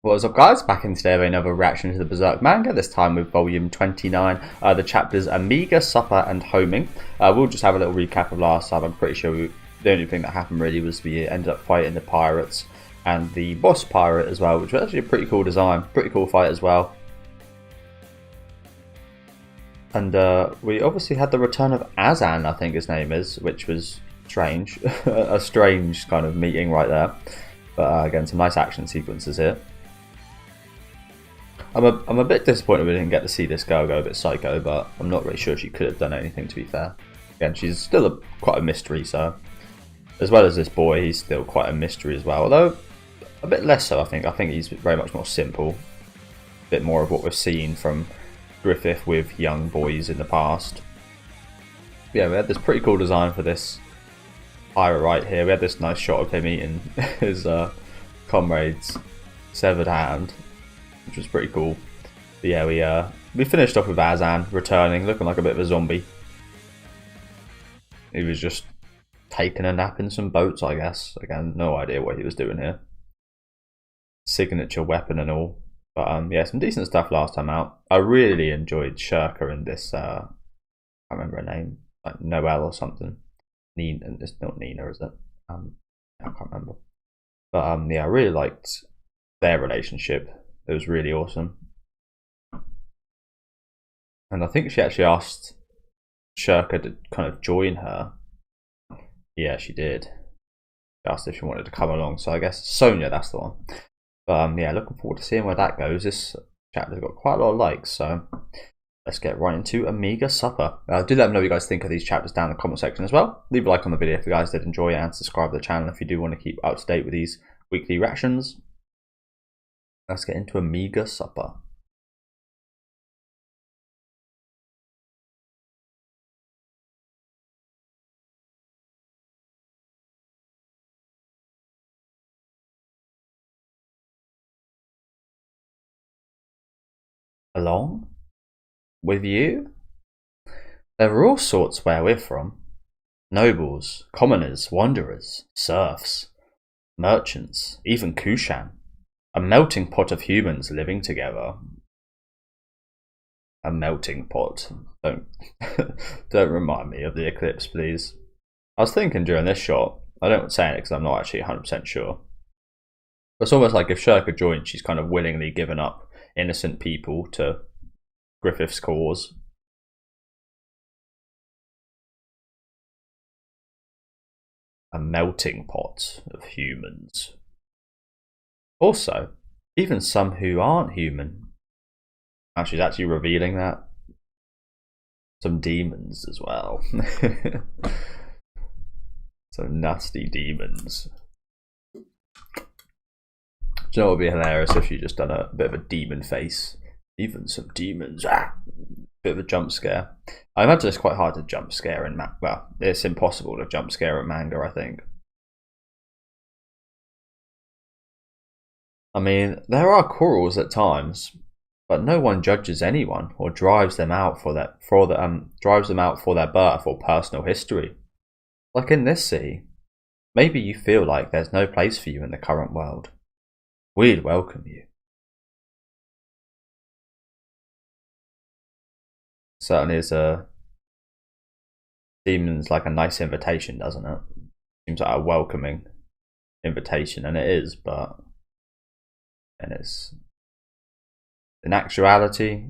What's up, guys? Back in today with another reaction to the Berserk manga, this time with volume 29. The chapters are Meager, Supper and Homing. We'll just have a little recap of last time. I'm pretty sure the only thing that happened really was we ended up fighting the pirates and the boss pirate as well, which was actually a pretty cool design, pretty cool fight as well. And we obviously had the return of Azan, I think his name is, which was strange. A strange kind of meeting right there. But again, some nice action sequences here. I'm a bit disappointed we didn't get to see this girl go a bit psycho, but I'm not really sure she could have done anything, to be fair. Again, she's still quite a mystery, so as well as this boy, he's still quite a mystery as well, although a bit less so, I think. I think he's very much more simple, a bit more of what we've seen from Griffith with young boys in the past. Yeah, we had this pretty cool design for this pirate right here. We had this nice shot of him eating his comrade's severed hand, which was pretty cool. But yeah, we finished off with Azan returning, looking like a bit of a zombie. He was just taking a nap in some boats, I guess. Again, no idea what he was doing here. Signature weapon and all. But yeah, some decent stuff last time out. I really enjoyed Schierke in this. I can't remember her name, like Noelle or something. Nina, it's not Nina, is it? I can't remember. But yeah, I really liked their relationship. It was really awesome. And I think she actually asked Schierke to kind of join her. Yeah, she did. She asked if she wanted to come along. So I guess Sonia, that's the one. But yeah, looking forward to seeing where that goes. This chapter's got quite a lot of likes, so let's get right into Meager Supper. Do let me know what you guys think of these chapters down in the comment section as well. Leave a like on the video if you guys did enjoy it, and subscribe to the channel if you do want to keep up to date with these weekly reactions. Let's get into Meager Supper. Along? With you? There are all sorts where we're from. Nobles, commoners, wanderers, serfs, merchants, even Kushan. A melting pot of humans living together. A melting pot. Don't remind me of the eclipse, please. I was thinking during this shot, I don't say it because I'm not actually 100% sure. But it's almost like if Schierke joined, she's kind of willingly given up innocent people to Griffith's cause. A melting pot of humans. Also, even some who aren't human. And she's actually revealing that. Some demons as well. Some nasty demons. Do you know what would be hilarious if she just done a bit of a demon face? Even some demons. Bit of a jump scare. I imagine it's quite hard to jump scare in manga. Well, it's impossible to jump scare in manga, I think. I mean, there are quarrels at times, but no one judges anyone or drives them out for their birth or personal history. Like in this city, maybe you feel like there's no place for you in the current world. We'd welcome you. Certainly is seems like a nice invitation, doesn't it? Seems like a welcoming invitation, and it is, but in actuality,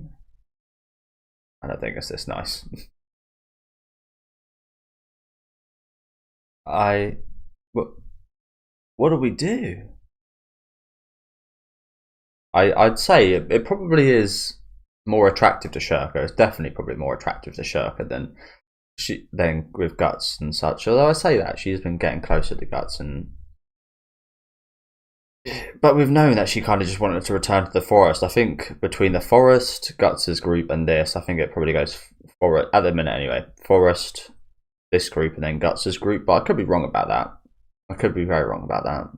I don't think it's this nice. What do we do? I'd say it probably is more attractive to Schierke. It's definitely probably more attractive to Schierke than with Guts and such. Although I say that she's been getting closer to Guts, but we've known that she kind of just wanted to return to the forest. I think between the forest, Guts' group, and this, I think it probably goes forest at the minute anyway. Forest, this group, and then Guts' group. But I could be wrong about that. I could be very wrong about that.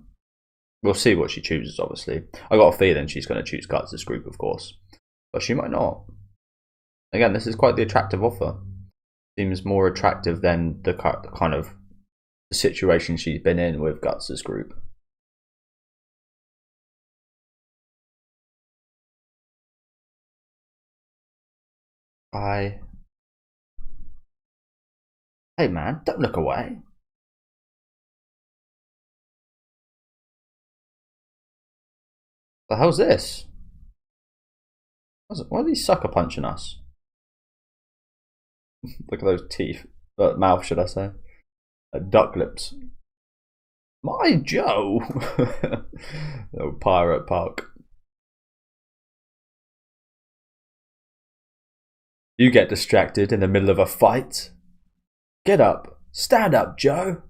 We'll see what she chooses, obviously. I got a feeling she's going to choose Guts' group, of course. But she might not. Again, this is quite the attractive offer. Seems more attractive than the kind of situation she's been in with Guts' group. Hey man, don't look away. The hell's this? Why are these sucker punching us? Look at those teeth. Mouth, should I say. Duck lips. My Joe! Oh, Pirate Park. You get distracted in the middle of a fight. Get up. Stand up, Joe.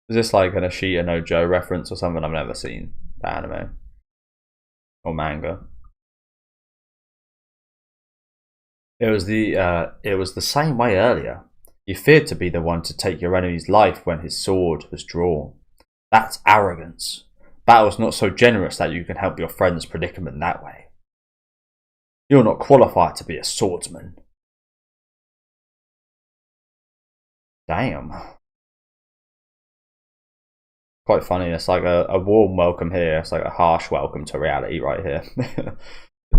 Is this like an Ashita no Joe reference or something I've never seen? The anime. Or manga. It was the same way earlier. You feared to be the one to take your enemy's life when his sword was drawn. That's arrogance. Battle's not so generous that you can help your friend's predicament that way. You're not qualified to be a swordsman. Damn. Quite funny, it's like a warm welcome here, it's like a harsh welcome to reality right here.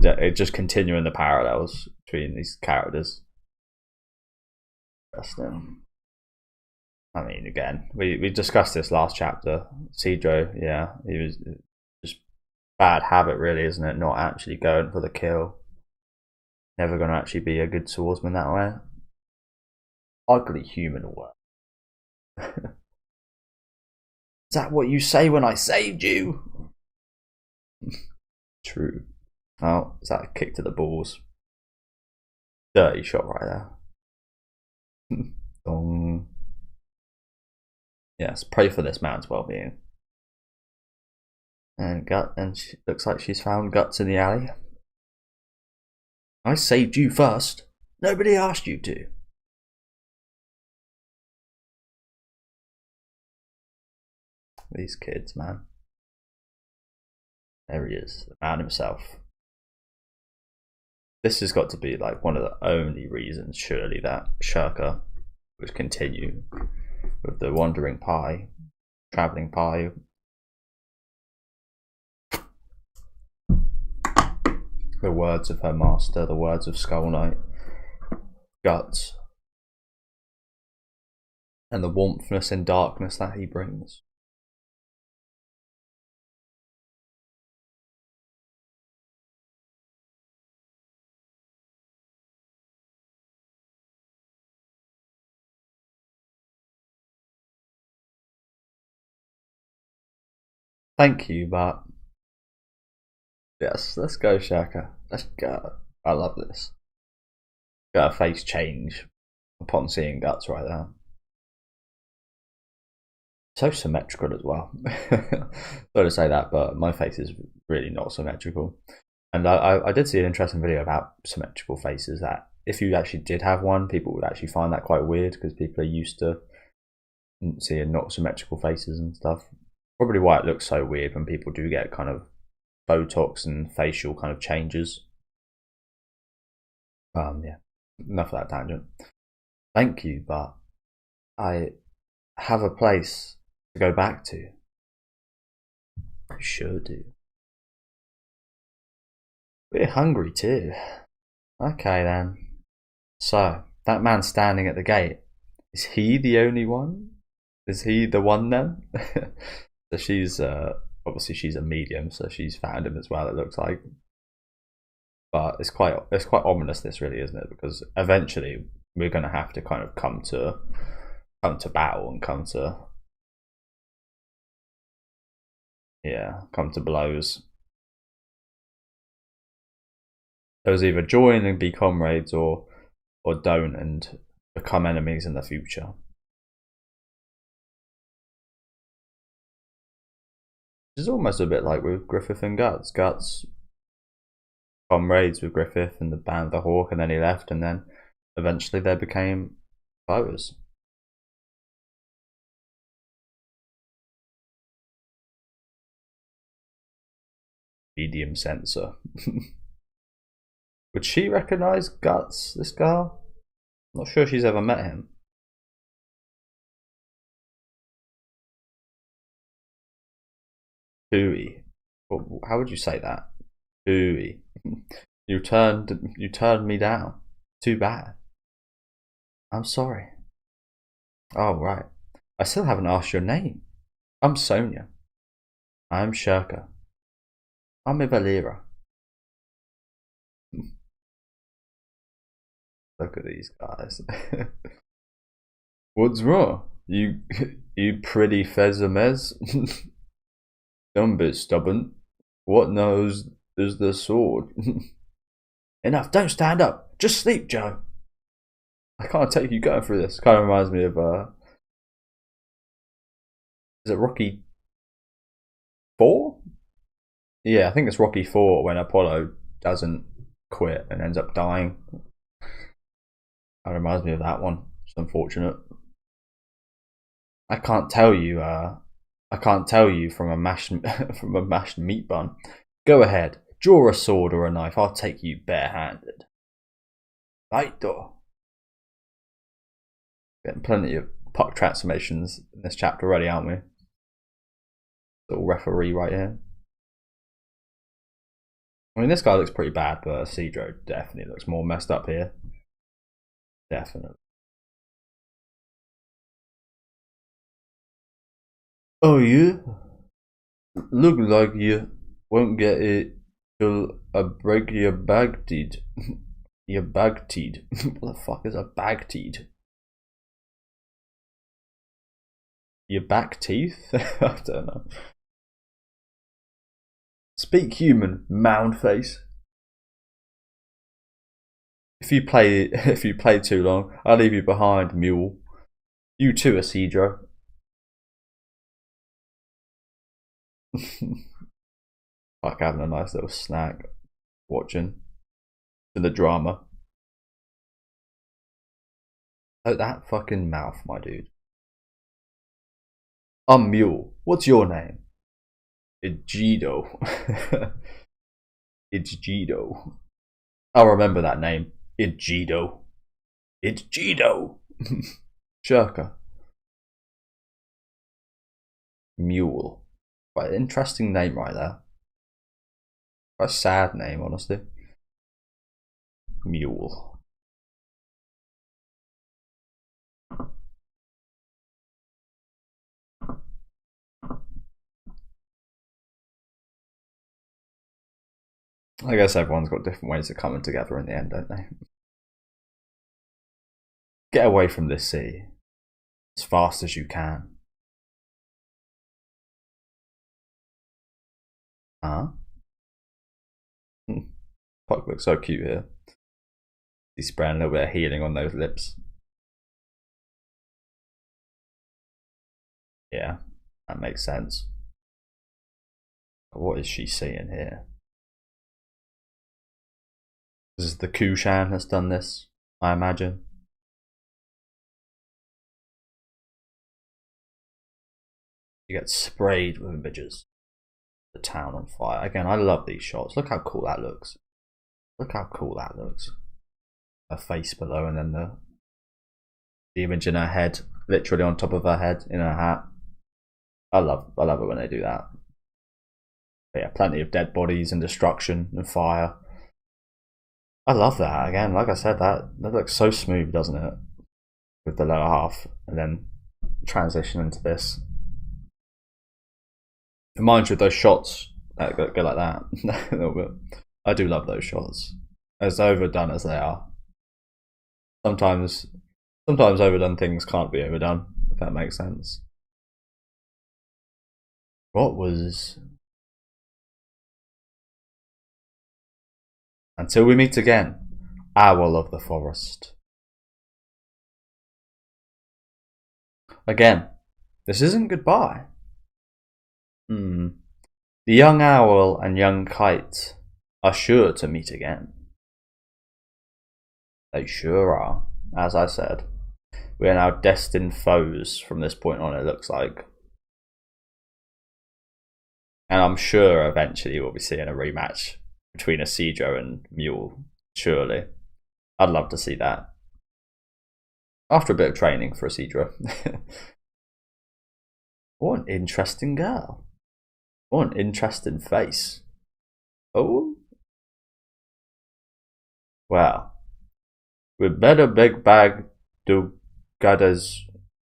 It just continuing the parallels between these characters. I mean, again, we discussed this last chapter. Sidro, yeah, he was just bad habit, really, isn't it? Not actually going for the kill. Never going to actually be a good swordsman that way. Ugly human work. Is that what you say when I saved you? True. Oh, is that a kick to the balls? Dirty shot right there. Dong. Yes, pray for this man's well-being. And looks like she's found Guts in the alley. I saved you first. Nobody asked you to. These kids, man. There he is, the man himself. This has got to be like one of the only reasons, surely, that Schierke would continue with the wandering pie, travelling pie. The words of her master, the words of Skull Knight, Guts, and the warmthness and darkness that he brings. Thank you, but yes, let's go, Schierke. Let's go. I love this. Got a face change upon seeing Guts right there. So symmetrical as well. Sorry to say that, but my face is really not symmetrical. And I did see an interesting video about symmetrical faces, that if you actually did have one, people would actually find that quite weird, because people are used to seeing not symmetrical faces and stuff. Probably why it looks so weird when people do get kind of Botox and facial kind of changes. Yeah, enough of that tangent. Thank you, but I have a place to go back to. You sure do. We're hungry too. Okay then. So, that man standing at the gate, is he the only one? Is he the one then? So she's obviously she's a medium, so she's found him as well, it looks like. But it's quite ominous, this, really, isn't it? Because eventually we're going to have to kind of come to battle and come to blows. Those either join and be comrades, or don't and become enemies in the future. It's almost a bit like with Griffith and Guts. Guts comrades with Griffith and the band of the Hawk, and then he left, and then eventually they became foes. Medium sensor. Would she recognise Guts, this girl? Not sure she's ever met him. Hooey. Well, how would you say that? Ooey. You turned me down. Too bad. I'm sorry. Oh, right. I still haven't asked your name. I'm Sonia. I'm Schierke. I'm a Valera. Look at these guys. What's wrong? You pretty Fezamez? Don't be stubborn. What nose is the sword? Enough, don't stand up. Just sleep, Joe. I can't take you going through this. Kind of reminds me of is it Rocky 4? Yeah, I think it's Rocky 4 when Apollo doesn't quit and ends up dying. That reminds me of that one. It's unfortunate. I can't tell you from a mashed meat bun. Go ahead, draw a sword or a knife. I'll take you barehanded. Fighto. Getting plenty of puck transformations in this chapter already, aren't we? Little referee right here. I mean, this guy looks pretty bad, but Cedro definitely looks more messed up here. Definitely. Oh, yeah? Look like you won't get it till I break your bag teeth. Your bag teeth. What the fuck is a bag teeth? Your back teeth? I don't know. Speak human, mound face. If you play too long, I'll leave you behind, mule. You too, Cedro. Like having a nice little snack, watching the drama. Oh, that fucking mouth, my dude. I'm Mule. What's your name? Igido. Igido. I'll remember that name. Igido. Igido. Schierke. Mule. Quite an interesting name right there. Quite a sad name, honestly. Mule. I guess everyone's got different ways of coming together in the end, don't they? Get away from this sea as fast as you can. Huh? Puck looks so cute here. He's spraying a little bit of healing on those lips. Yeah, that makes sense. But what is she seeing here? This is the Kushan that's done this, I imagine. You get sprayed with images. The town on fire. Again, I love these shots. Look how cool that looks. Look how cool that looks. Her face below and then the image in her head, literally on top of her head in her hat. I love it when they do that. But yeah, plenty of dead bodies and destruction and fire. I love that. Again, like I said, that looks so smooth, doesn't it? With the lower half and then transition into this. Reminds you of those shots that go like that a little bit. I do love those shots, as overdone as they are. Sometimes overdone things can't be overdone, if that makes sense. What was... Until we meet again, Owl of the Forest. Again, this isn't goodbye. The young owl and young kite are sure to meet again. They sure are, as I said. We are now destined foes from this point on, it looks like. And I'm sure eventually we'll be seeing a rematch between Cedro and Mule, surely. I'd love to see that. After a bit of training for Cedro. What an interesting girl. What an interesting face. Oh. Well. We better big bag do Gada's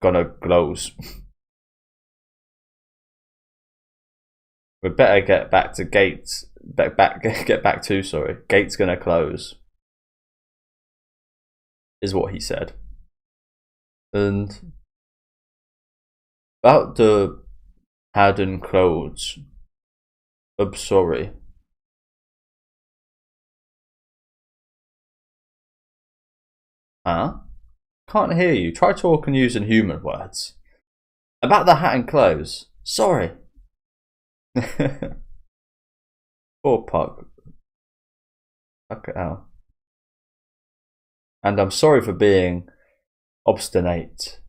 gonna close. We better get back to Gates. Get back to, sorry. Gates gonna close. Is what he said. And about the Haddon clothes. I'm sorry. Huh? Can't hear you. Try talking using human words. About the hat and clothes. Sorry. Poor Puck. Okay, oh. And I'm sorry for being obstinate.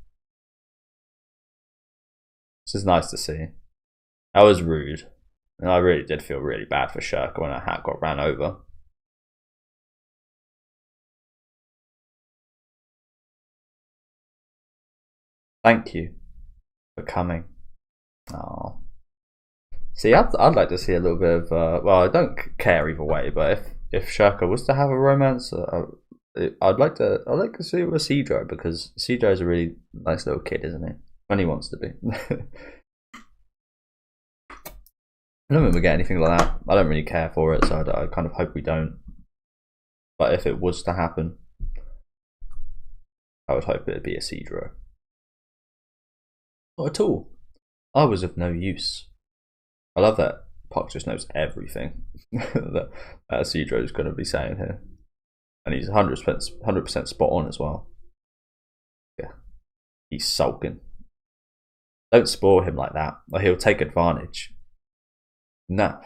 This is nice to see. That was rude. And I really did feel really bad for Schierke when her hat got ran over. Thank you for coming. Oh. See, I'd like to see a little bit of. Well, I don't care either way, but if Schierke was to have a romance, I'd like to see it with Cedro, because Cedro is a really nice little kid, isn't he? When he wants to be. I don't remember getting anything like that. I don't really care for it, so I kind of hope we don't. But if it was to happen, I would hope it'd be a Cedro. Not at all. I was of no use. I love that Puck just knows everything that Cedro is going to be saying here. And he's 100% spot on as well. Yeah. He's sulking. Don't spoil him like that, or he'll take advantage. Nah,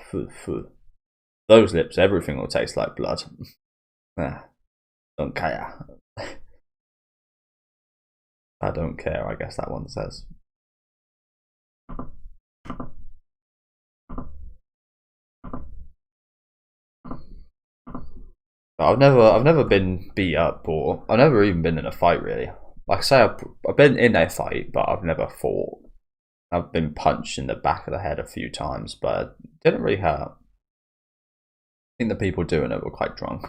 those lips, everything will taste like blood. Nah, don't care. I don't care, I guess that one says. I've never been beat up, or I've never even been in a fight really. Like I say, I've been in a fight, but I've never fought. I've been punched in the back of the head a few times, but it didn't really hurt. I think the people doing it were quite drunk.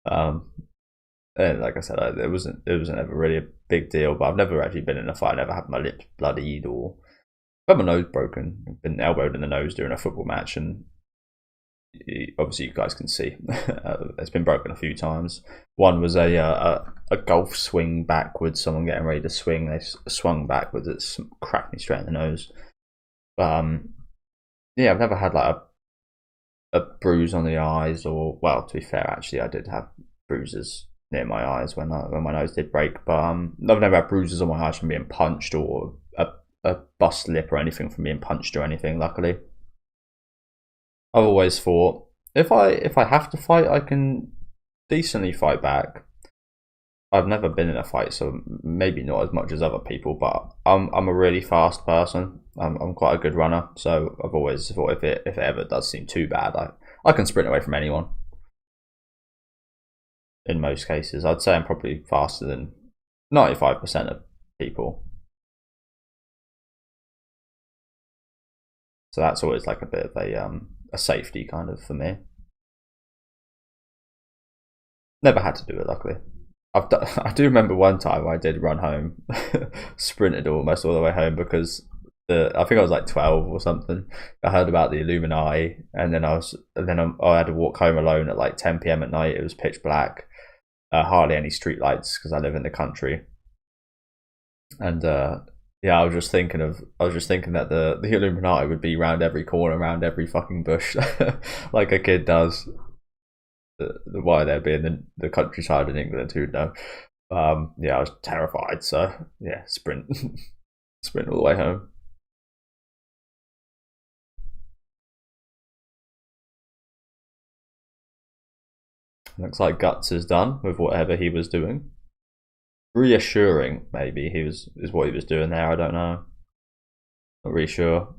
And like I said, it wasn't ever really a big deal. But I've never actually been in a fight. I never had my lips bloodied or I've had my nose broken. I've been elbowed in the nose during a football match, and obviously you guys can see it's been broken a few times. One was a golf swing backwards. Someone getting ready to swing, they swung backwards. It cracked me straight in the nose. Yeah, I've never had like a bruise on the eyes, or well, to be fair, actually, I did have bruises near my eyes when my nose did break. But I've never had bruises on my eyes from being punched, or a bust lip or anything from being punched or anything. Luckily. I've always thought if I have to fight, I can decently fight back. I've never been in a fight, so maybe not as much as other people, but I'm a really fast person. I'm quite a good runner, so I've always thought if it ever does seem too bad, I can sprint away from anyone. In most cases, I'd say I'm probably faster than 95% of people. So that's always like a bit of a safety kind of for me. Never had to do it, luckily. I do remember one time I did run home, sprinted almost all the way home, because I think I was like 12 or something. I heard about the Illuminati, and then I had to walk home alone at like 10 p.m. at night. It was pitch black, hardly any street lights because I live in the country. And yeah, I was just thinking that the Illuminati would be around every corner, around every fucking bush, like a kid does. Why they'd be in the countryside in England, who'd know? Yeah, I was terrified. So yeah, sprint all the way home. Looks like Guts is done with whatever he was doing. Reassuring, maybe is what he was doing there. I don't know. Not really sure.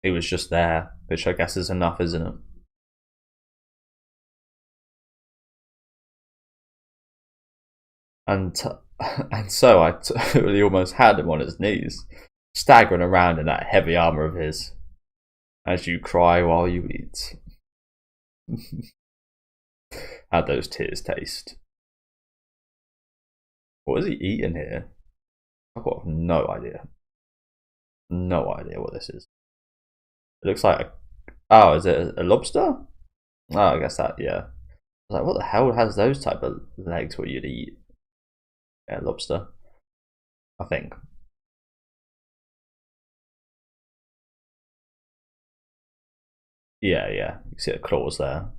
He was just there, which I guess is enough, isn't it? And so I totally almost had him on his knees, staggering around in that heavy armour of his, as you cry while you eat. How'd those tears taste? What is he eating here? I've got no idea. No idea what this is. It looks like oh, is it a lobster? Oh, I guess that, yeah. I was like, what the hell has those type of legs what you'd eat? Yeah, lobster. I think. Yeah, yeah. You can see the claws there.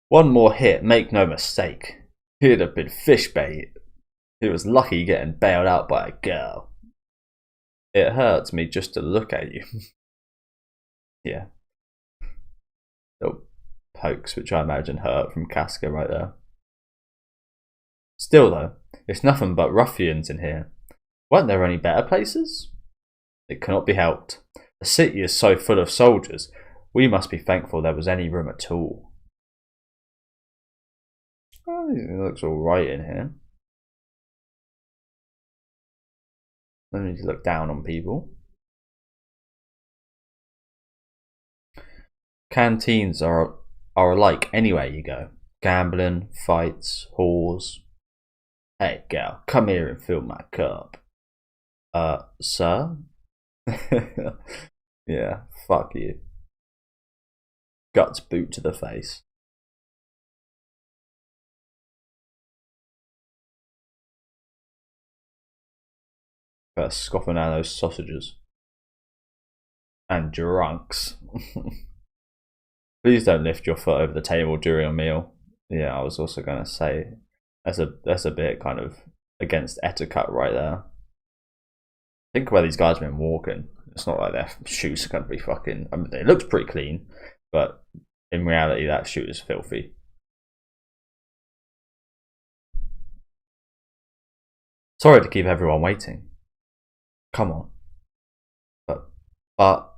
One more hit, make no mistake. He'd have been fish bait. He was lucky getting bailed out by a girl. It hurts me just to look at you. Yeah. Little pokes, which I imagine hurt from Casca right there. Still though, it's nothing but ruffians in here. Weren't there any better places? It cannot be helped. The city is so full of soldiers. We must be thankful there was any room at all. Oh, it looks alright in here. Don't need to look down on people. Canteens are alike anywhere you go. Gambling, fights, whores. Hey gal, come here and fill my cup. Sir? Yeah, fuck you. Guts boot to the face. Scoffing out those sausages. And drunks. Please don't lift your foot over the table during a meal. Yeah, I was also going to say that's a bit kind of against etiquette right there. Think where these guys have been walking. It's not like their shoes are going to be fucking. I mean, it looks pretty clean, but in reality, that shoe is filthy. Sorry to keep everyone waiting. Come on. But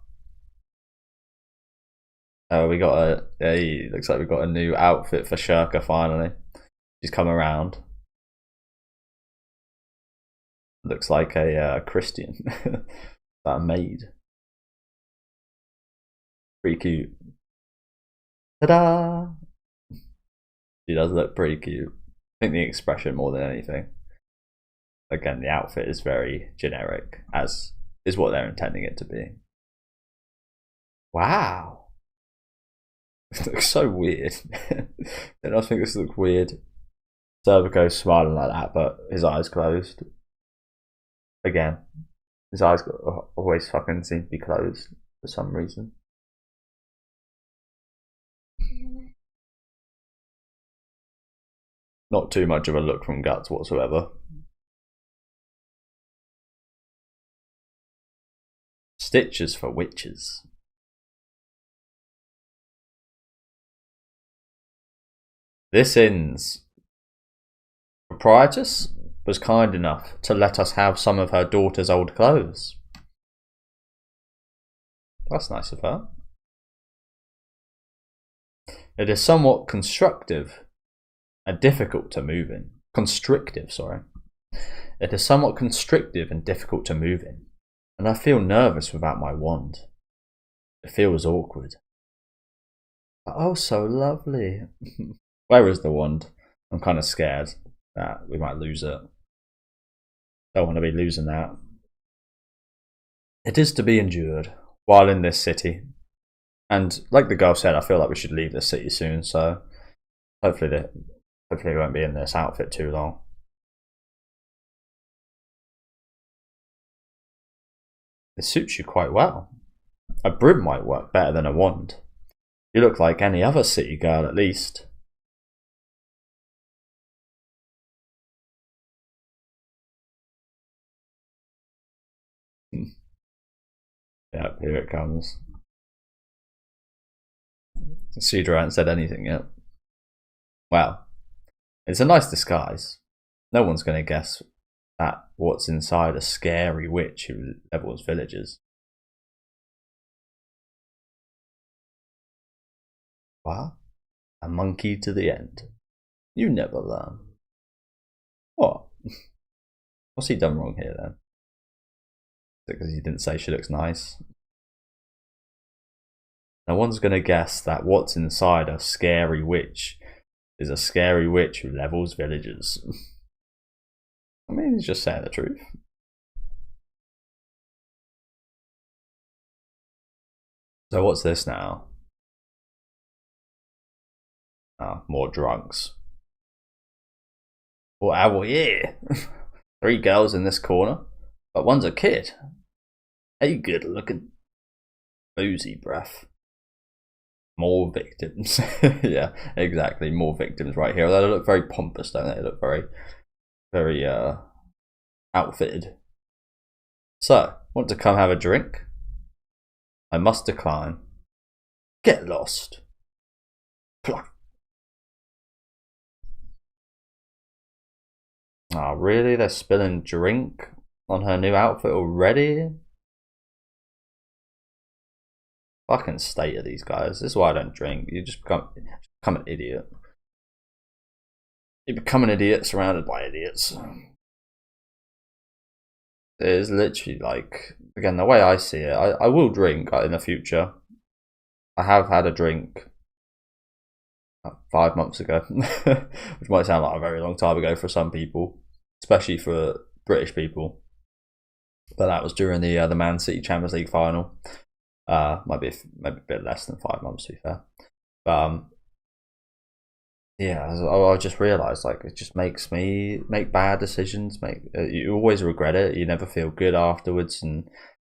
we got looks like we got a new outfit for Schierke finally. She's come around. Looks like a Christian. That maid. Pretty cute. Ta-da! She does look pretty cute. I think the expression more than anything. Again, the outfit is very generic, as is what they're intending it to be. Wow. It looks so weird. I think this looks weird. Cervico's smiling like that, but his eyes closed. Again, his eyes always fucking seem to be closed for some reason. Not too much of a look from Guts whatsoever. Stitches for witches. This inn's proprietress was kind enough to let us have some of her daughter's old clothes. That's nice of her. It is somewhat constructive and difficult to move in. Constrictive, sorry. It is somewhat constrictive and difficult to move in, and I feel nervous without my wand. It feels awkward. But oh, so lovely. Where is the wand? I'm kind of scared that we might lose it. Don't want to be losing that. It is to be endured while in this city. And like the girl said, I feel like we should leave this city soon, so hopefully we won't be in this outfit too long. It suits you quite well. A broom might work better than a wand. You look like any other city girl at least. Yep, here it comes. Cedar hasn't said anything yet. Well, it's a nice disguise. No one's going to guess that what's inside a scary witch who levels villages. What? A monkey to the end. You never learn. What? What's he done wrong here then? Because he didn't say she looks nice. No one's gonna guess that what's inside a scary witch is a scary witch who levels villagers. I mean, he's just saying the truth. So what's this now? Oh, more drunks. Well, yeah. 3 girls in this corner, but one's a kid. Hey, good looking. Boozy breath. More victims. Yeah, exactly. More victims right here. They look very pompous, don't they? They look very outfitted. So, want to come have a drink? I must decline. Get lost. Pluck. Oh, really? They're spilling drink on her new outfit already? Fucking state of these guys. This is why I don't drink. You just become an idiot. You become an idiot surrounded by idiots. It is literally like, again, the way I see it, I will drink in the future. I have had a drink 5 months ago, which might sound like a very long time ago for some people, especially for British people. But that was during the Man City Champions League final. Might be a bit less than 5 months to be fair. But yeah, I just realised like it just makes me make bad decisions. You always regret it. You never feel good afterwards. And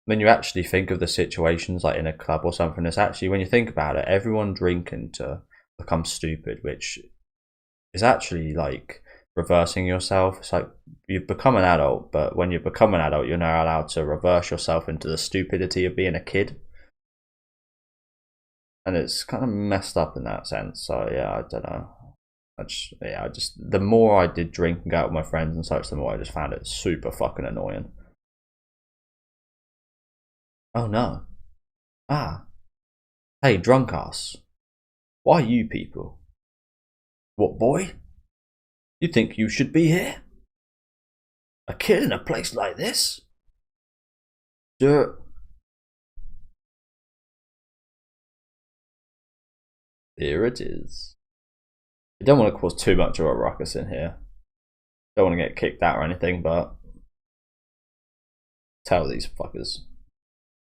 when you actually think of the situations, like in a club or something, it's actually, when you think about it, everyone drinking to become stupid, which is actually like reversing yourself. It's like you become an adult, but when you become an adult, you're now allowed to reverse yourself into the stupidity of being a kid. And it's kind of messed up in that sense. So yeah, I don't know. I just the more I did drink and go out with my friends and such, the more I just found it super fucking annoying. Oh no. Ah. Hey, drunk ass. Why you people? What, boy? You think you should be here? A kid in a place like this? Sir. Here it is. You don't want to cause too much of a ruckus in here. Don't want to get kicked out or anything, but tell these fuckers.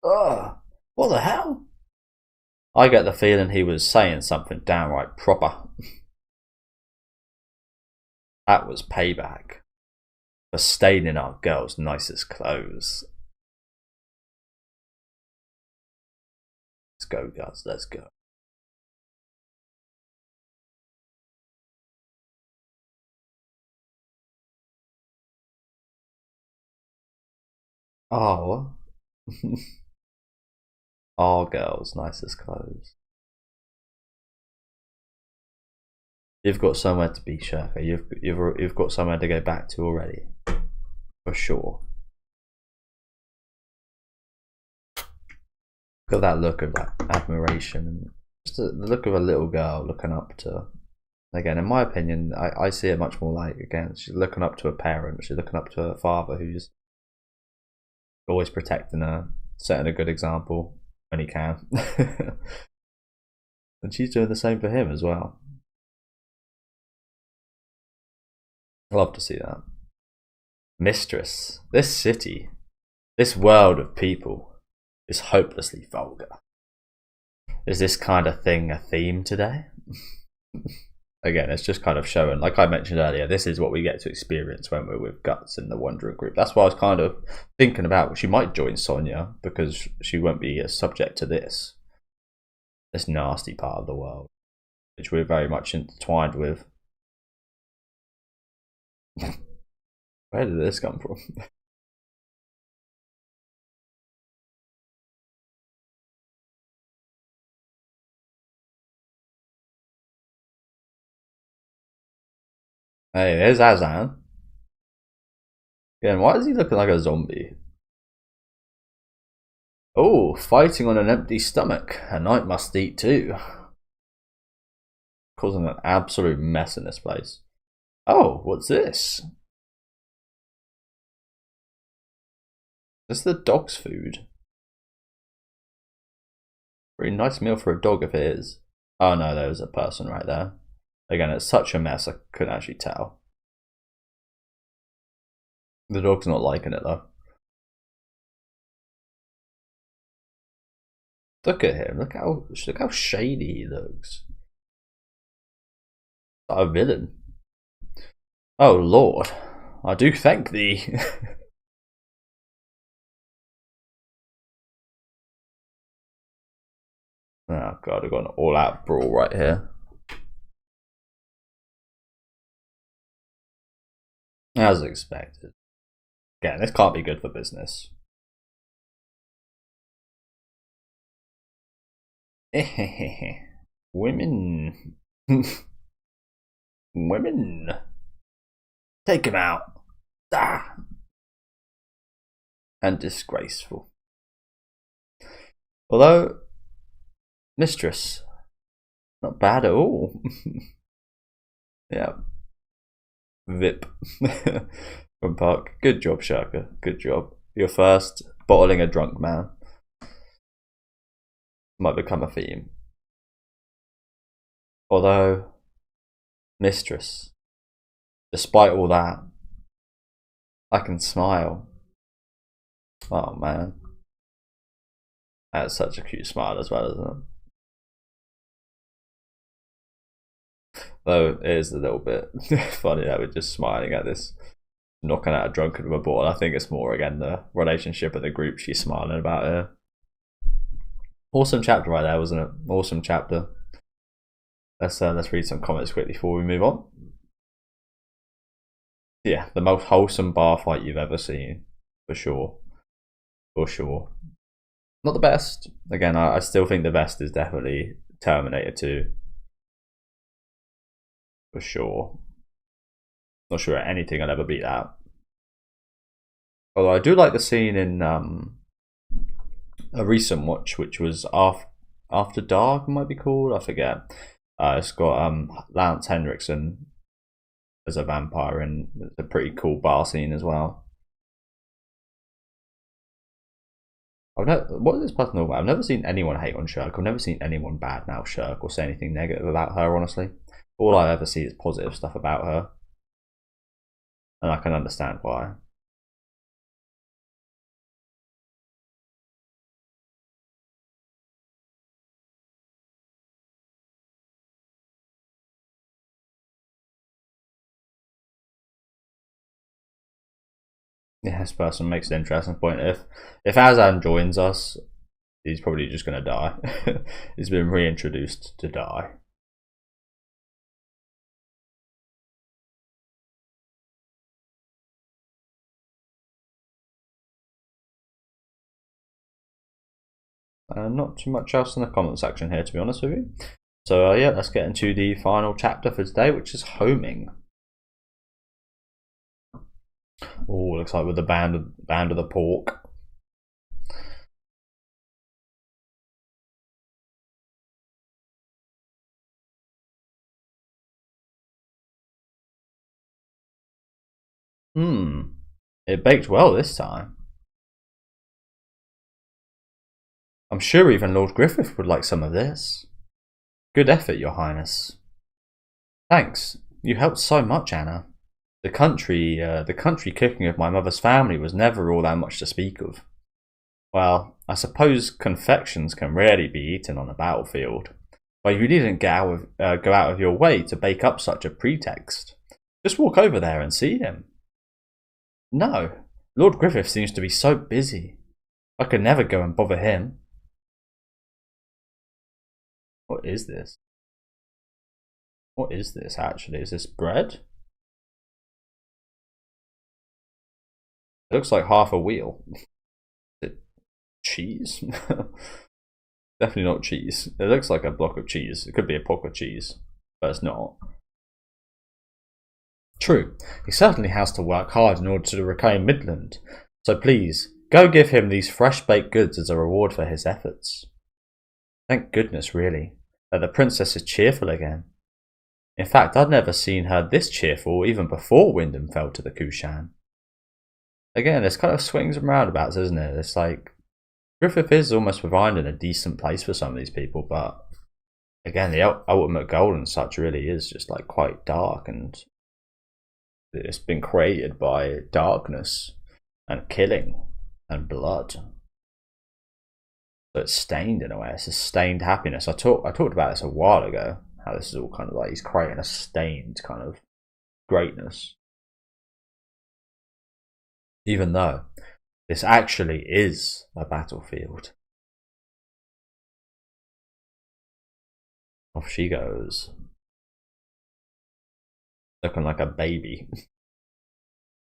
Ugh, what the hell? I get the feeling he was saying something downright proper. That was payback for staining our girls' nicest clothes. Let's go, guys, let's go. Oh. Our girls' nicest clothes. You've got somewhere to be, Schierke. You've got somewhere to go back to already, for sure. Look at that look of like admiration, and just the look of a little girl looking up to. Again, in my opinion, I see it much more like, again, she's looking up to a parent. She's looking up to her father, who's always protecting her, setting a good example when he can. And she's doing the same for him as well. I love to see that. Mistress, this city, this world of people is hopelessly vulgar. Is this kind of thing a theme today? Again, it's just kind of showing, like I mentioned earlier, this is what we get to experience when we're with Guts in the Wandering group. That's why I was kind of thinking about, she might join Sonia because she won't be subject to this nasty part of the world, which we're very much intertwined with. Where did this come from? Hey, there's Azan. Again, why is he looking like a zombie? Oh, fighting on an empty stomach. A knight must eat too. Causing an absolute mess in this place. Oh, what's this? This is the dog's food. Pretty nice meal for a dog if it is. Oh no, there was a person right there. Again, it's such a mess I couldn't actually tell. The dog's not liking it though. Look at him. Look how shady he looks. A villain. Oh Lord, I do thank thee. Oh god, I've got an all-out brawl right here. As expected. Again, this can't be good for business. Women. Women. Take him out. Ah. And disgraceful. Although, mistress, not bad at all. Yeah. Vip. From Park. Good job, Schierke. Good job. You're first bottling a drunk man. Might become a theme. Although, mistress, despite all that, I can smile. Oh man. That's such a cute smile as well, isn't it? Though it is a little bit funny that we're just smiling at this, knocking out a drunken with a ball. I think it's more again the relationship of the group she's smiling about here. Awesome chapter right there, wasn't it? Awesome chapter. Let's read some comments quickly before we move on. Yeah, the most wholesome bar fight you've ever seen, for sure. For sure. Not the best. Again, I still think the best is definitely Terminator 2. For sure. Not sure anything will ever beat that. Although I do like the scene in a recent watch, which was After Dark, it might be called. I forget. It's got Lance Henriksen as a vampire, and it's a pretty cool bar scene as well. What is this person all about? I've never seen anyone hate on Schierke. I've never seen anyone badmouth Schierke or say anything negative about her, honestly. All I ever see is positive stuff about her. And I can understand why. Yeah, this person makes an interesting point. If Azan joins us, he's probably just going to die. He's been reintroduced to die. Not too much else in the comment section here, to be honest with you. So yeah, let's get into the final chapter for today, which is homing. Oh, looks like with the band of the pork. It baked well this time. I'm sure even Lord Griffith would like some of this. Good effort, Your Highness. Thanks. You helped so much, Anna. The country cooking of my mother's family was never all that much to speak of. Well, I suppose confections can rarely be eaten on a battlefield, but you needn't go out of your way to bake up such a pretext. Just walk over there and see him. No, Lord Griffith seems to be so busy. I could never go and bother him. What is this? What is this actually? Is this bread? It looks like half a wheel. Is it cheese? Definitely not cheese. It looks like a block of cheese. It could be a block of cheese, but it's not. True, he certainly has to work hard in order to reclaim Midland. So please, go give him these fresh-baked goods as a reward for his efforts. Thank goodness, really, that the princess is cheerful again. In fact, I'd never seen her this cheerful even before Wyndham fell to the Kushan. again, it's kind of swings and roundabouts, isn't it? It's like Griffith is almost providing a decent place for some of these people, but again, the ultimate goal and such really is just like quite dark, and it's been created by darkness and killing and blood. So it's stained in a way. It's a stained happiness. I talked about this a while ago, how this is all kind of like he's creating a stained kind of greatness. Even though this actually is a battlefield. Off she goes. Looking like a baby.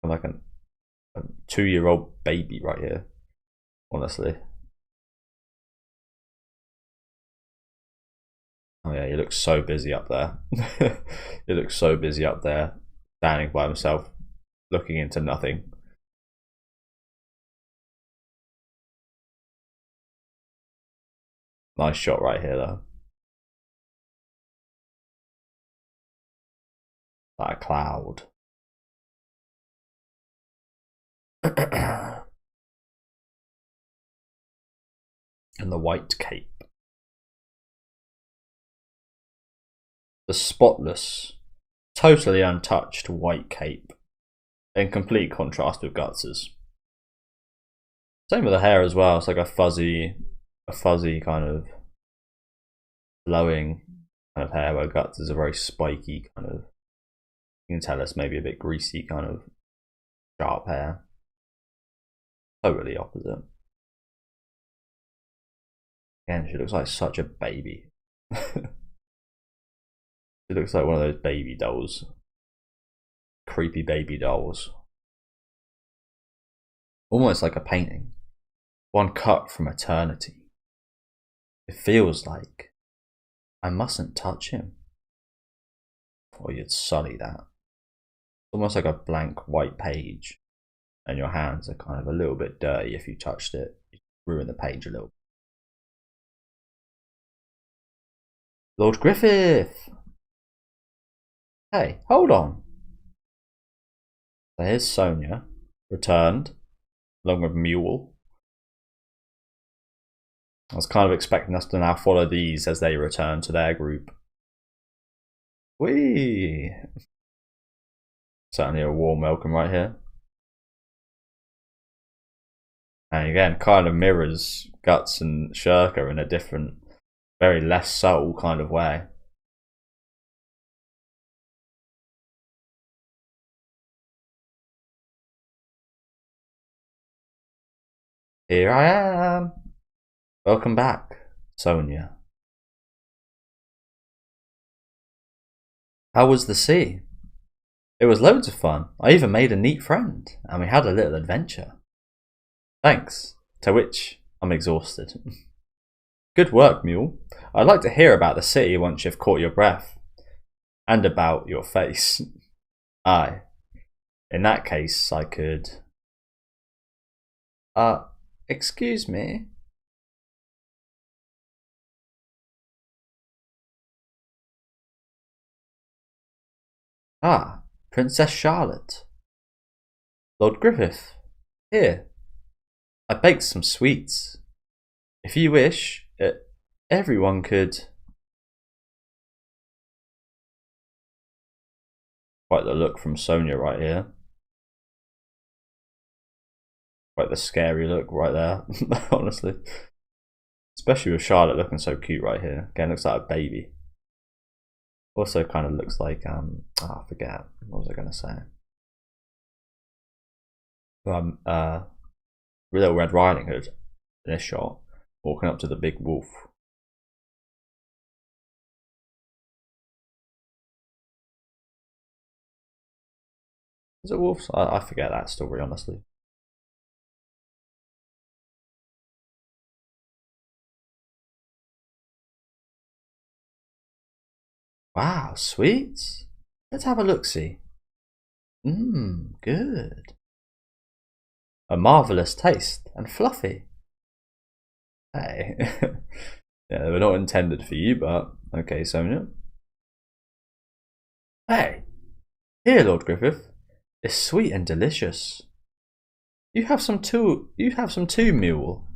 Like a 2-year-old baby right here. Honestly. Oh yeah, he looks so busy up there. He looks so busy up there, standing by himself, looking into nothing. Nice shot right here though. Like a cloud. And the white cape. The spotless, totally untouched white cape, in complete contrast with Guts's. Same with the hair as well. It's like a fuzzy kind of flowing kind of hair, where Guts is a very spiky kind of. You can tell it's maybe a bit greasy kind of sharp hair. Totally opposite. Again, she looks like such a baby. She looks like one of those baby dolls. Creepy baby dolls. Almost like a painting. One cut from eternity. It feels like I mustn't touch him, or you'd sully that. Almost like a blank white page, and your hands are kind of a little bit dirty. If you touched it, you ruin the page a little. Lord Griffith! Hey, hold on. So here's Sonia, returned, along with Mule. I was kind of expecting us to now follow these as they return to their group. Whee! Certainly a warm welcome right here. And again, kind of mirrors Guts and Schierke in a different, very less subtle kind of way. Here I am. Welcome back, Sonia. How was the sea? It was loads of fun. I even made a neat friend, and we had a little adventure. Thanks. To which I'm exhausted. Good work, Mule. I'd like to hear about the city once you've caught your breath. And about your face. Aye. In that case, I could... excuse me? Ah, Princess Charlotte. Lord Griffith, here. I baked some sweets. If you wish, everyone could... Quite the look from Sonia right here. Quite the scary look right there, honestly. Especially with Charlotte looking so cute right here. Again, looks like a baby. Also kind of looks like, I forget. What was I going to say? Little Red Riding Hood in this shot, walking up to the big wolf. Is it wolves? I forget that story, honestly. Wow, sweets. Let's have a look-see. Good. A marvellous taste and fluffy. Hey. Yeah, they were not intended for you, but okay, Sonia. Hey, here, Lord Griffith. It's sweet and delicious. You have some too. You have some too, Mule.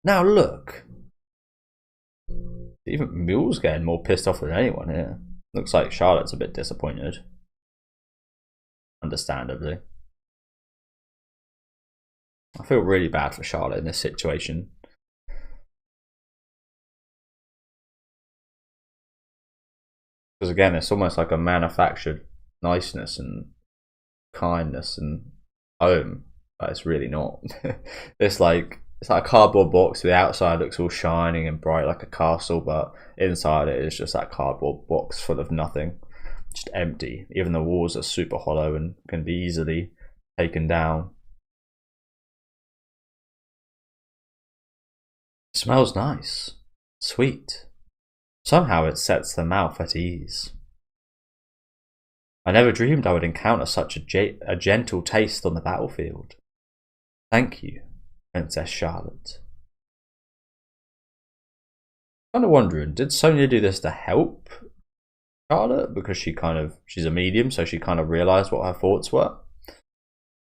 Now look. Even Mule's getting more pissed off than anyone here. Looks like Charlotte's a bit disappointed. Understandably. I feel really bad for Charlotte in this situation. Because again, it's almost like a manufactured niceness and kindness and home, but it's really not. It's like a cardboard box. The outside looks all shining and bright like a castle, but inside it is just that cardboard box full of nothing, just empty. Even the walls are super hollow and can be easily taken down. It smells nice, sweet. Somehow it sets the mouth at ease. I never dreamed I would encounter such a gentle taste on the battlefield. Thank you, Princess Charlotte. Kind of wondering, did Sonia do this to help Charlotte? Because she's a medium, so she kind of realised what her thoughts were.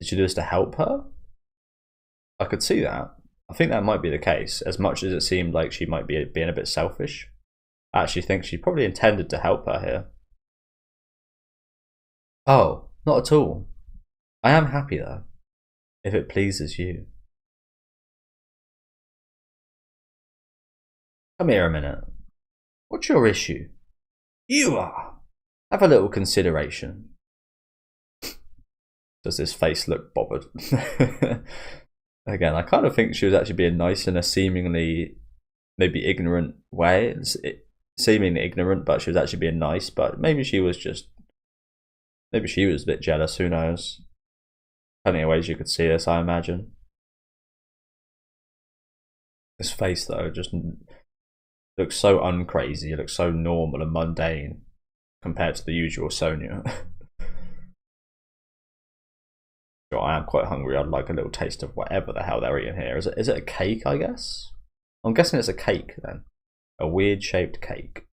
Did she do this to help her? I could see that. I think that might be the case, as much as it seemed like she might be being a bit selfish. I actually think she probably intended to help her here. Oh, not at all. I am happy though, if it pleases you. Come here a minute. What's your issue? You are. Have a little consideration. Does his face look bothered? Again, I kind of think she was actually being nice in a seemingly maybe ignorant way. Seemingly ignorant, but she was actually being nice. But maybe she was a bit jealous. Who knows? Plenty of ways you could see this, I imagine. His face, though, just looks so uncrazy. It looks so normal and mundane compared to the usual Sonia. I am quite hungry. I'd like a little taste of whatever the hell they're eating here. Is it a cake, I guess? I'm guessing it's a cake then. A weird shaped cake.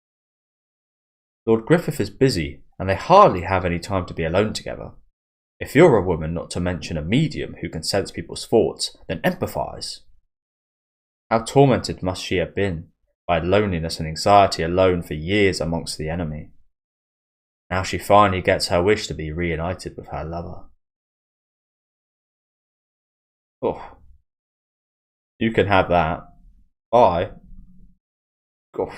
Lord Griffith is busy, and they hardly have any time to be alone together. If you're a woman, not to mention a medium who can sense people's thoughts, then empathise. How tormented must she have been by loneliness and anxiety alone for years amongst the enemy. Now she finally gets her wish to be reunited with her lover. Oh, you can have that. Bye. Go.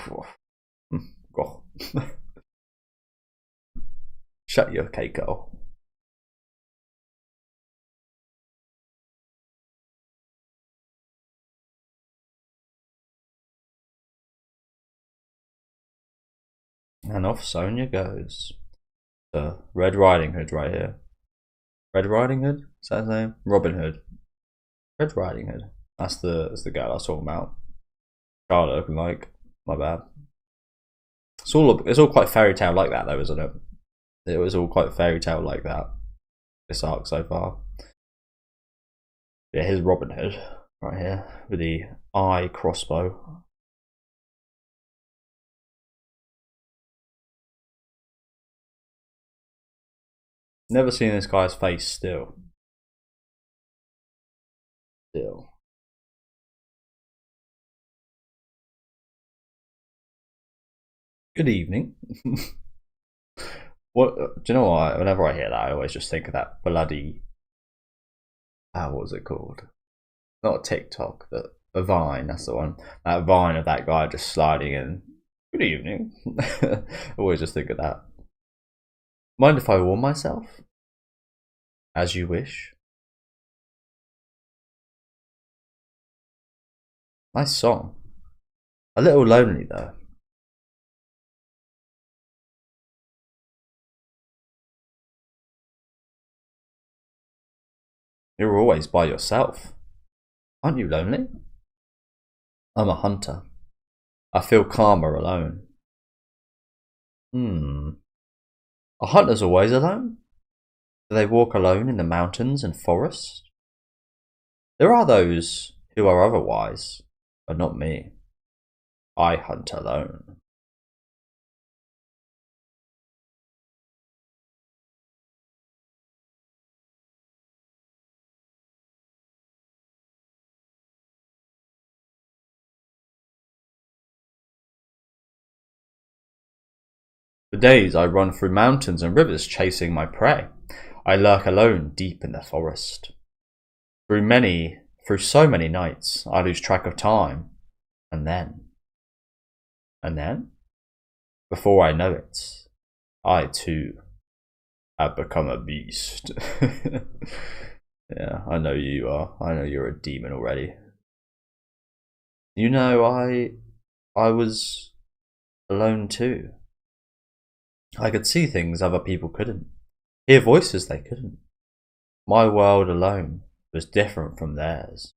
Go. Shut your cake hole. And off Sonia goes. The Red Riding Hood right here. Red Riding Hood? Is that his name? Robin Hood. Red Riding Hood. That's the girl I was talking about. Charlotte looking like. My bad. It's all quite fairy tale like that though, isn't it? It was all quite fairy tale like that. This arc so far. Yeah, here's Robin Hood right here with the eye crossbow. Never seen this guy's face still. Good evening. What do you know? What? Whenever I hear that, I always just think of that bloody. What was it called? Not a TikTok, but a Vine. That's the one. That Vine of that guy just sliding in. Good evening. I always just think of that. Mind if I warm myself? As you wish. Nice song. A little lonely though. You're always by yourself. Aren't you lonely? I'm a hunter. I feel calmer alone. Are hunters always alone? Do they walk alone in the mountains and forests? There are those who are otherwise, but not me. I hunt alone. For days I run through mountains and rivers chasing my prey. I lurk alone deep in the forest. Through so many nights, I lose track of time. And then, before I know it, I too have become a beast. Yeah, I know you are. I know you're a demon already. You know, I was alone too. I could see things other people couldn't, hear voices they couldn't. My world alone was different from theirs.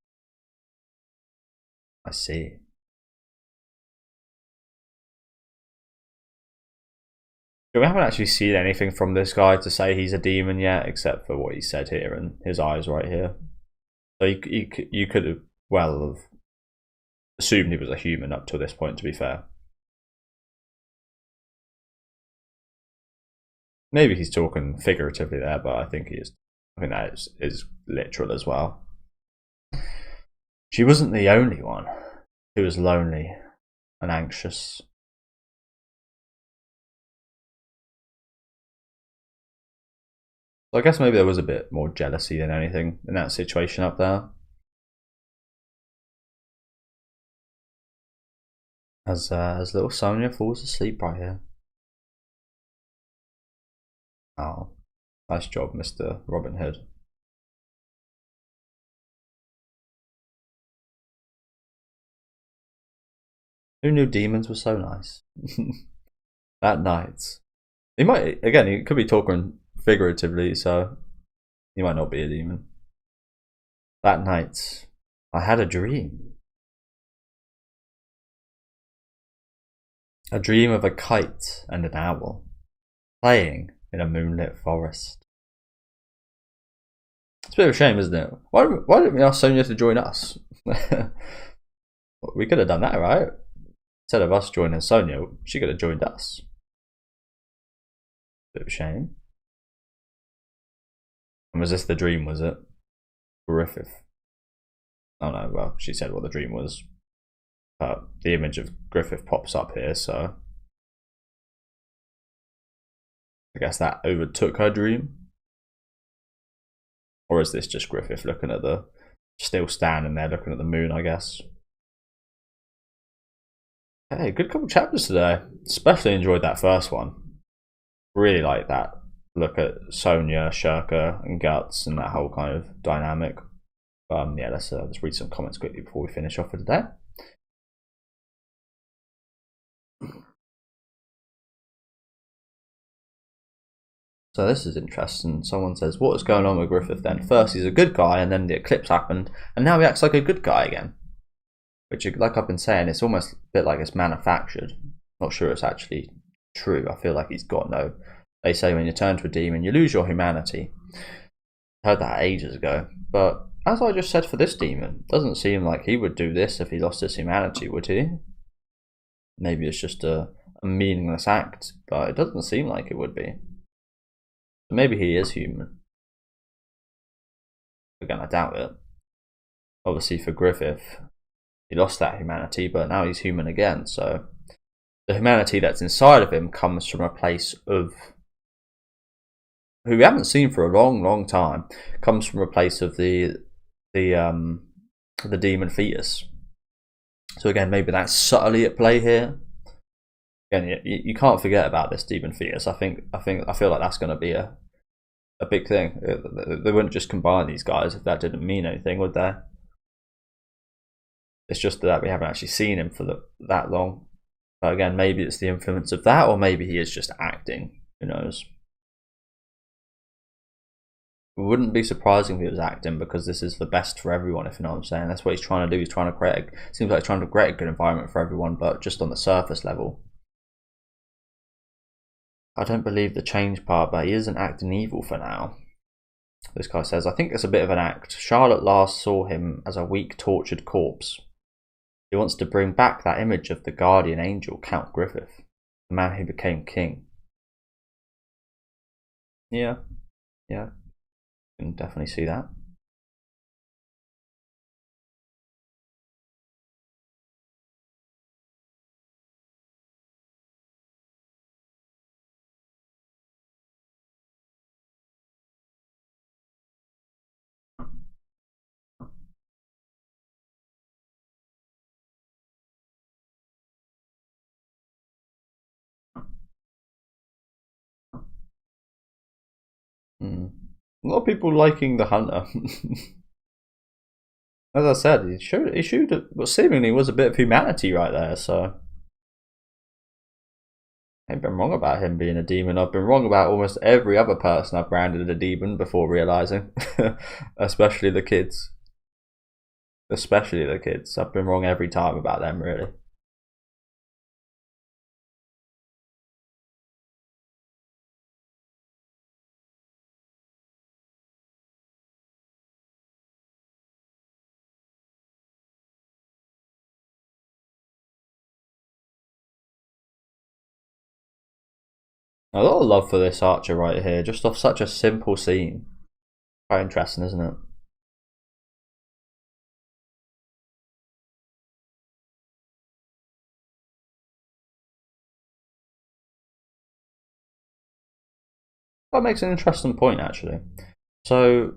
I see. We haven't actually seen anything from this guy to say he's a demon yet, except for what he said here and his eyes right here. So you could have well have assumed he was a human up to this point, to be fair. Maybe he's talking figuratively there, but I think that is literal as well. She wasn't the only one who was lonely and anxious. So I guess maybe there was a bit more jealousy than anything in that situation up there. As little Sonia falls asleep right here. Oh, nice job, Mr. Robin Hood. Who knew demons were so nice? That night. He could be talking figuratively, so he might not be a demon. That night, I had a dream. A dream of a kite and an owl playing in a moonlit forest. It's a bit of a shame, isn't it? Why didn't we ask Sonia to join us? We could have done that, right? Instead of us joining Sonia, she could have joined us. Bit of a shame. And was this the dream, was it? Griffith. Oh no, well, she said what the dream was. The image of Griffith pops up here, so I guess that overtook her dream. Or is this just Griffith looking at still standing there looking at the moon, I guess. Hey, good couple chapters today. Especially enjoyed that first one. Really like that look at Sonia, Schierke, and Guts and that whole kind of dynamic. Yeah, let's read some comments quickly before we finish off for today. So this is interesting. Someone says, what is going on with Griffith then? First he's a good guy, and then the eclipse happened, and now he acts like a good guy again. Which, like I've been saying, it's almost a bit like it's manufactured. Not sure it's actually true. I feel like he's got no... They say when you turn to a demon, you lose your humanity. I heard that ages ago. But as I just said for this demon, it doesn't seem like he would do this if he lost his humanity, would he? Maybe it's just a meaningless act, but it doesn't seem like it would be. Maybe he is human. Again, I doubt it. Obviously for Griffith, he lost that humanity, but now he's human again, so the humanity that's inside of him comes from a place of who we haven't seen for a long time, comes from a place of the demon fetus. So again, maybe that's subtly at play here. Again, you can't forget about this demon fetus. I feel like that's going to be a big thing. They wouldn't just combine these guys if that didn't mean anything, would they? It's just that we haven't actually seen him for that long. But again, maybe it's the influence of that, or maybe he is just acting. Who knows? It wouldn't be surprising if he was acting, because this is the best for everyone, if you know what I'm saying. That's what he's trying to do. He's trying to create seems like he's trying to create a good environment for everyone, but just on the surface level. I don't believe the change part, but he isn't acting evil for now. This guy says, I think it's a bit of an act. Charlotte last saw him as a weak, tortured corpse. He wants to bring back that image of the guardian angel, Count Griffith, the man who became king. Yeah, I can definitely see that. A lot of people liking the Hunter. As I said, he showed what seemingly was a bit of humanity right there, so I've been wrong about him being a demon. I've been wrong about almost every other person I've branded a demon before realizing. Especially the kids. Especially the kids. I've been wrong every time about them, really. A lot of love for this archer right here, just off such a simple scene. Quite interesting, isn't it? That makes an interesting point, actually. So,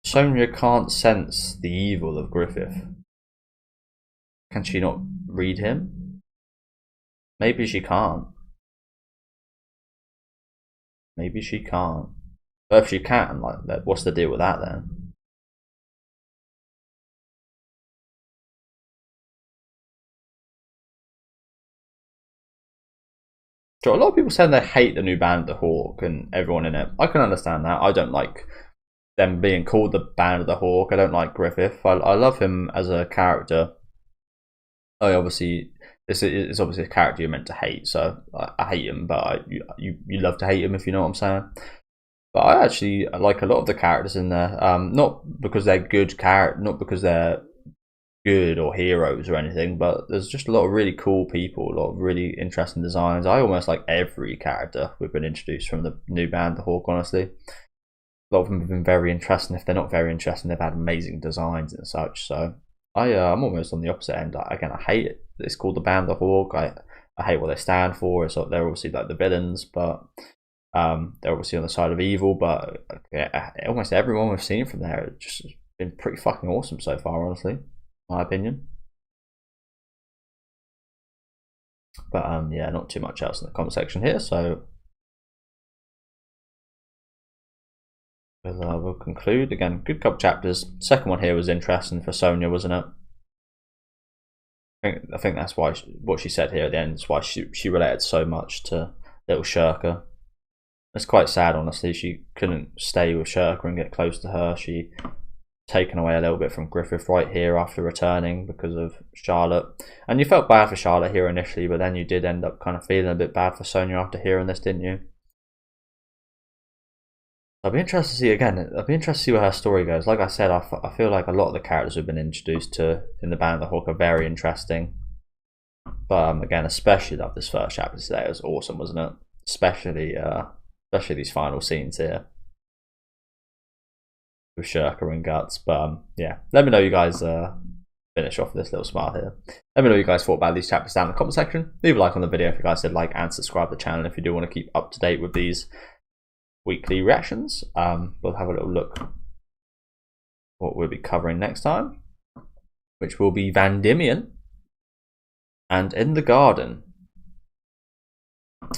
Sonia can't sense the evil of Griffith. Can she not read him? Maybe she can't. Maybe she can't. But if she can, like, what's the deal with that then? So a lot of people saying they hate the new Band of the Hawk and everyone in it. I can understand that. I don't like them being called the Band of the Hawk. I don't like Griffith. I love him as a character. This is obviously a character you're meant to hate, so I hate him, but you love to hate him, if you know what I'm saying. But I actually like a lot of the characters in there, not because they're not because they're good or heroes or anything, but there's just a lot of really cool people, a lot of really interesting designs. I almost like every character we've been introduced from the new Band of the Hawk, honestly. A lot of them have been very interesting. If they're not very interesting, they've had amazing designs and such, so I'm almost on the opposite end. Again, I hate it. It's called the Band of the Hawk. I hate what they stand for. So they're obviously like the villains, but they're obviously on the side of evil. But almost everyone we've seen from there has just been pretty fucking awesome so far, honestly, in my opinion. But yeah, not too much else in the comment section here. So we'll conclude. Again, good couple chapters. Second one here was interesting for Sonia, wasn't it? I think that's why what she said here at the end is why she related so much to little Schierke. It's quite sad, honestly. She couldn't stay with Schierke and get close to her. She taken away a little bit from Griffith right here after returning because of Charlotte. And you felt bad for Charlotte here initially, but then you did end up kind of feeling a bit bad for Sonia after hearing this, didn't you? I'll be interested to see again. I'll be interested to see where her story goes. Like I said, I feel like a lot of the characters we've been introduced to in the Band of the Hawk are very interesting. But again, especially love this first chapter today. It was awesome, wasn't it? Especially these final scenes here with Schierke and Guts. But yeah, let me know you guys finish off this little smile here. Let me know what you guys thought about these chapters down in the comment section. Leave a like on the video if you guys did like, and subscribe to the channel if you do want to keep up to date with these weekly reactions. We'll have a little look what we'll be covering next time, which will be Van Diemen and In the Garden.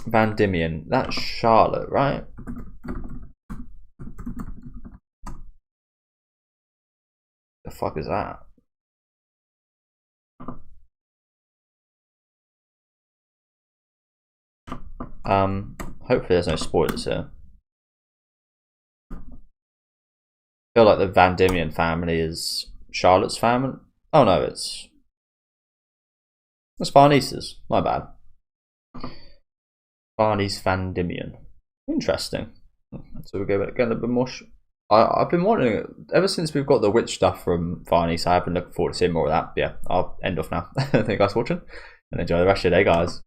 Van Diemen, that's Charlotte, right? The fuck is that? Hopefully there's no spoilers here. I feel like the Van Diemen family is Charlotte's family. Oh no, it's Farnese's. My bad. Farnese Van Diemen. Interesting. So we'll go back again a bit more. I've been wanting, ever since we've got the witch stuff from Farnese, I've been looking forward to seeing more of that. But yeah, I'll end off now. Thank you guys for watching, and enjoy the rest of your day, guys.